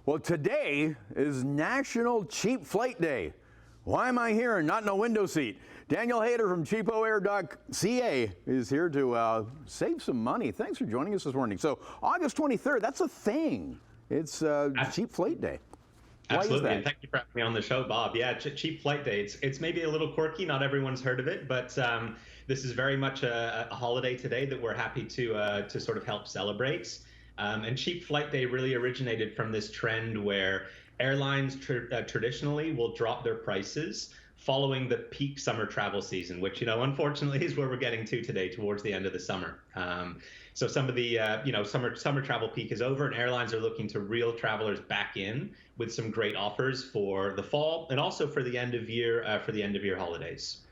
Well, today is National Cheap Flight Day. Why am I here and not in a window seat? Daniel Hayter from CheapOair.ca is here to save some money. Thanks for joining us this morning. So August 23rd, that's a thing. It's Cheap Flight Day. Why Absolutely, is and that? thank you for having me on the show, Bob. Yeah, Cheap Flight Day. It's maybe a little quirky. Not everyone's heard of it, but this is very much a holiday today that we're happy to sort of help celebrate. And Cheap Flight Day really originated from this trend where airlines traditionally will drop their prices following the peak summer travel season, which, unfortunately is where we're getting to today, towards the end of the summer. So some of the, summer travel peak is over, and airlines are looking to reel travelers back in with some great offers for the fall and also for the end of year holidays.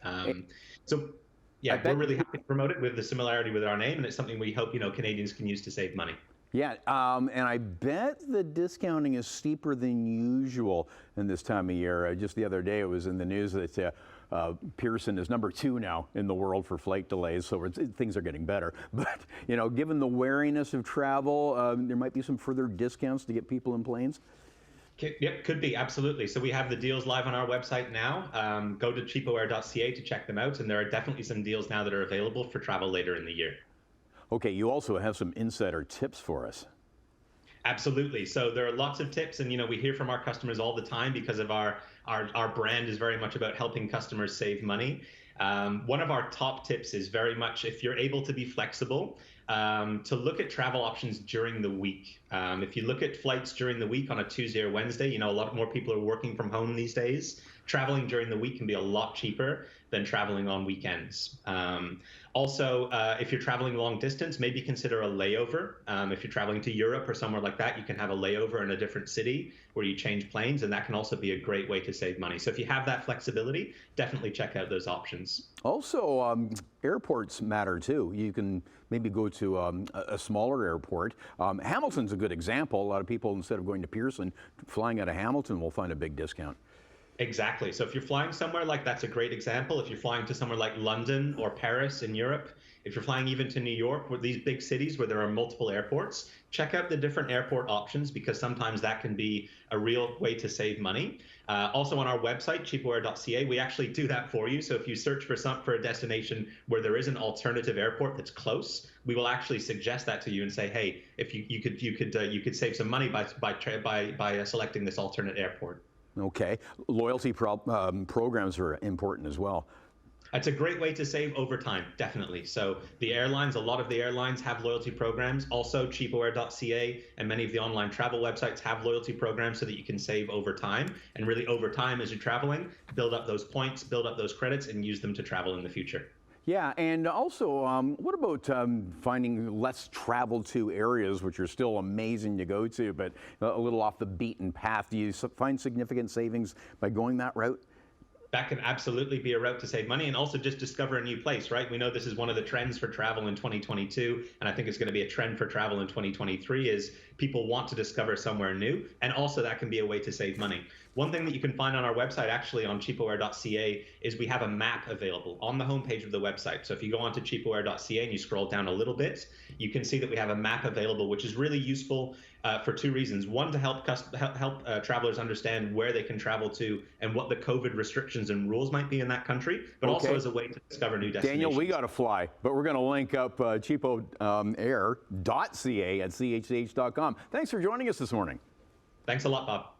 So I yeah, we're bet. really happy to promote it with the similarity with our name, and it's something we hope Canadians can use to save money. Yeah, and I bet the discounting is steeper than usual in this time of year. Just the other day, it was in the news that Pearson is #2 now in the world for flight delays, so things are getting better. But, given the wariness of travel, there might be some further discounts to get people in planes. Yep, could be, absolutely. So we have the deals live on our website now. Go to CheapOair.ca to check them out, and there are definitely some deals now that are available for travel later in the year. Okay, you also have some insider tips for us. Absolutely. So there are lots of tips, and we hear from our customers all the time because of our brand is very much about helping customers save money. One of our top tips is very much, if you're able to be flexible, to look at travel options during the week. If you look at flights during the week on a Tuesday or Wednesday, a lot more people are working from home these days. Traveling during the week can be a lot cheaper than traveling on weekends. Also, if you're traveling long distance, maybe consider a layover. If you're traveling to Europe or somewhere like that, you can have a layover in a different city where you change planes, and that can also be a great way to save money. So if you have that flexibility, definitely check out those options. Also, airports matter too. You can maybe go to a smaller airport. Hamilton's a good example. A lot of people, instead of going to Pearson, flying out of Hamilton will find a big discount. Exactly. So if you're flying somewhere that's a great example. If you're flying to somewhere like London or Paris in Europe, if you're flying even to New York, with these big cities where there are multiple airports, check out the different airport options, because sometimes that can be a real way to save money. Also on our website, CheapOair.ca, we actually do that for you. So if you search for a destination where there is an alternative airport that's close, we will actually suggest that to you and say, hey, if you could save some money by selecting this alternate airport. Okay, loyalty programs are important as well. It's a great way to save over time, definitely. So a lot of the airlines have loyalty programs. Also, CheapOair.ca and many of the online travel websites have loyalty programs so that you can save over time. And really over time, as you're traveling, build up those points, build up those credits, and use them to travel in the future. Yeah, and also, what about finding less traveled to areas, which are still amazing to go to, but a little off the beaten path? Do you find significant savings by going that route? That can absolutely be a route to save money, and also just discover a new place, right? We know this is one of the trends for travel in 2022, and I think it's going to be a trend for travel in 2023, is people want to discover somewhere new, and also that can be a way to save money. One thing that you can find on our website, actually on CheapOair.ca, is we have a map available on the homepage of the website. So if you go onto CheapOair.ca and you scroll down a little bit, you can see that we have a map available, which is really useful for two reasons. One, to help travelers understand where they can travel to and what the COVID restrictions and rules might be in that country, but also as a way to discover new destinations. Daniel, we got to fly, but we're going to link up CheapOair.ca at chch.com. Thanks for joining us this morning. Thanks a lot, Bob.